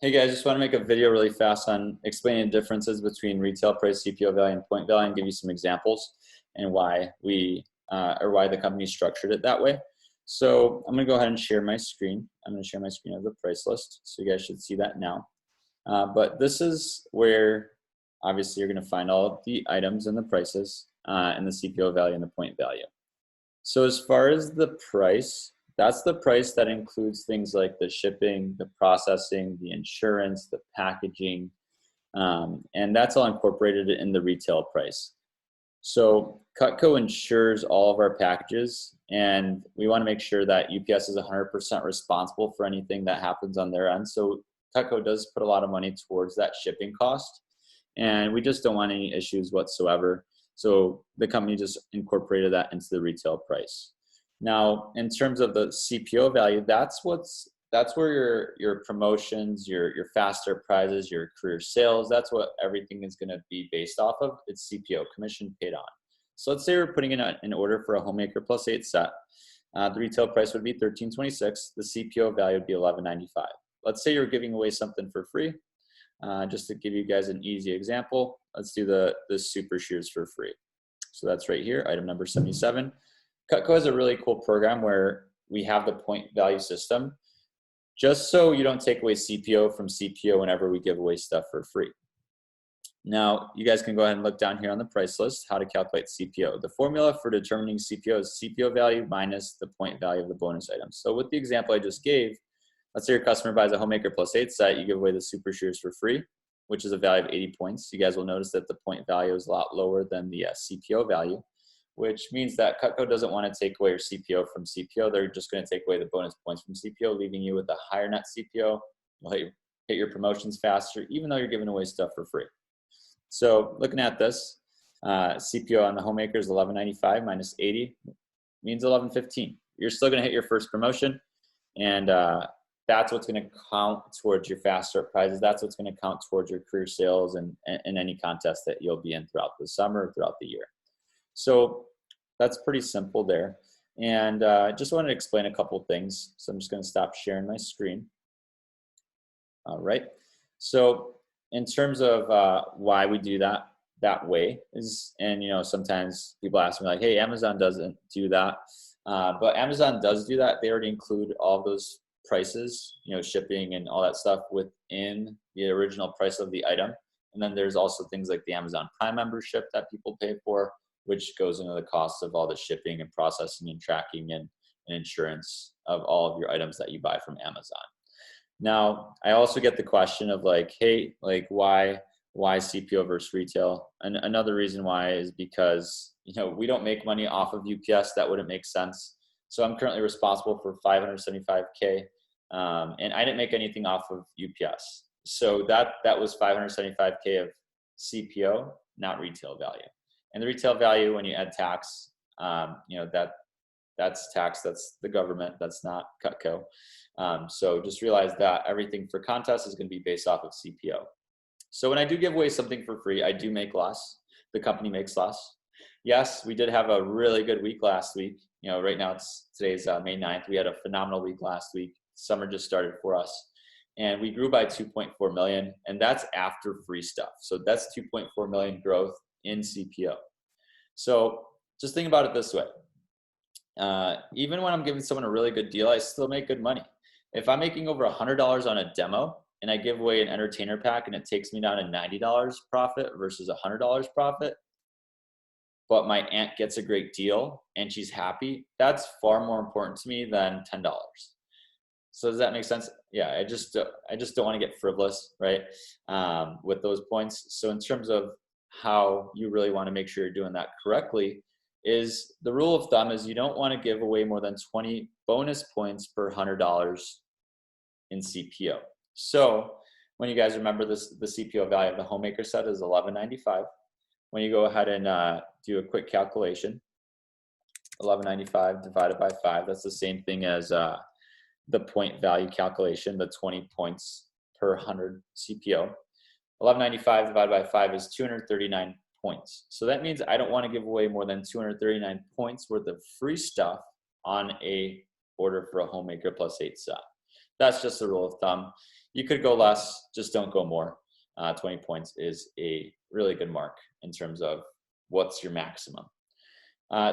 Hey guys, just want to make a video really fast on explaining the differences between retail price, CPO value, and point value, and give you some examples and why why the company structured it that way. So I'm going to go ahead and share my screen. I'm going to share my screen of the price list, so you guys should see that now. But this is where obviously you're going to find all of the items and the prices and the CPO value and the point value. So as far as the price, that's the price that includes things like the shipping, the processing, the insurance, the packaging, and that's all incorporated in the retail price. So Cutco insures all of our packages, and we want to make sure that UPS is 100% responsible for anything that happens on their end. So Cutco does put a lot of money towards that shipping cost, and we just don't want any issues whatsoever. So the company just incorporated that into the retail price. Now, in terms of the CPO value, that's where your promotions, your faster prizes, your career sales, that's what everything is going to be based off of. It's CPO, commission paid on. So let's say we're putting in an order for a homemaker plus 8 set. The retail price would be $13.26. The CPO value would be $11.95. Let's say you're giving away something for free. Just to give you guys an easy example, let's do the super shears for free. So that's right here, item number 77. Cutco has a really cool program where we have the point value system, just so you don't take away CPO from CPO whenever we give away stuff for free. Now, you guys can go ahead and look down here on the price list, how to calculate CPO. The formula for determining CPO is CPO value minus the point value of the bonus items. So with the example I just gave, let's say your customer buys a homemaker plus 8 set, you give away the super shears for free, which is a value of 80 points. You guys will notice that the point value is a lot lower than the CPO value, which means that Cutco doesn't want to take away your CPO from CPO. They're just going to take away the bonus points from CPO, leaving you with a higher net CPO. You'll hit your promotions faster, even though you're giving away stuff for free. So looking at this, CPO on the homemaker is $11.95 minus 80 means $11.15. You're still going to hit your first promotion, and that's what's going to count towards your fast start prizes. That's what's going to count towards your career sales and any contest that you'll be in throughout the summer, throughout the year. So that's pretty simple there. And I just wanted to explain a couple things. So I'm just going to stop sharing my screen. All right. So in terms of why we do that way is, and sometimes people ask me like, hey, Amazon doesn't do that. But Amazon does do that. They already include all those prices, shipping and all that stuff within the original price of the item. And then there's also things like the Amazon Prime membership that people pay for, which goes into the cost of all the shipping and processing and tracking and insurance of all of your items that you buy from Amazon. Now, I also get the question of like, hey, like why CPO versus retail? And another reason why is because, we don't make money off of UPS. That wouldn't make sense. So I'm currently responsible for $575K, and I didn't make anything off of UPS. So that was $575K of CPO, not retail value. And the retail value, when you add tax, that's tax, that's the government, that's not Cutco. So just realize that everything for contests is going to be based off of CPO. So when I do give away something for free, I do make less. The company makes less. Yes, we did have a really good week last week. Right now today's May 9th. We had a phenomenal week last week. Summer just started for us. And we grew by 2.4 million, and that's after free stuff. So that's 2.4 million growth in CPO. So just think about it this way. Even when I'm giving someone a really good deal, I still make good money. If I'm making over $100 on a demo and I give away an entertainer pack and it takes me down to $90 profit versus $100 profit, but my aunt gets a great deal and she's happy, that's far more important to me than $10. So does that make sense? Yeah, I just don't want to get frivolous, right, with those points. So in terms of how you really want to make sure you're doing that correctly, is the rule of thumb is you don't want to give away more than 20 bonus points per $100 in CPO. So when you guys remember this, the CPO value of the homemaker set is $11.95. When you go ahead and do a quick calculation, $11.95 divided by 5, that's the same thing as the point value calculation, the 20 points per 100 CPO. $11.95 divided by 5 is 239 points. So that means I don't want to give away more than 239 points worth of free stuff on a order for a homemaker plus 8 set. That's just a rule of thumb. You could go less, just don't go more. 20 points is a really good mark in terms of what's your maximum.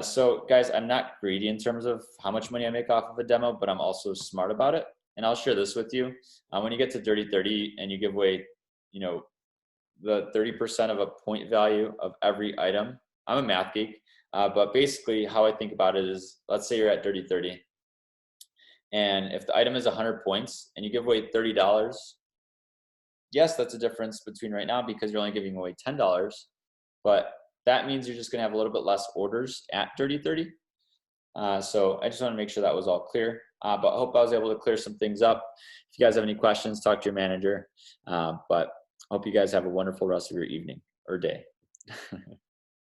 So guys, I'm not greedy in terms of how much money I make off of a demo, but I'm also smart about it. And I'll share this with you. When you get to dirty 30 and you give away, you know, the 30% of a point value of every item. I'm a math geek, but basically how I think about it is, let's say you're at dirty 30. And if the item is 100 points and you give away $30, yes, that's a difference between right now because you're only giving away $10, but that means you're just gonna have a little bit less orders at dirty 30. So I just want to make sure that was all clear, but I hope I was able to clear some things up. If you guys have any questions, talk to your manager, but I hope you guys have a wonderful rest of your evening or day.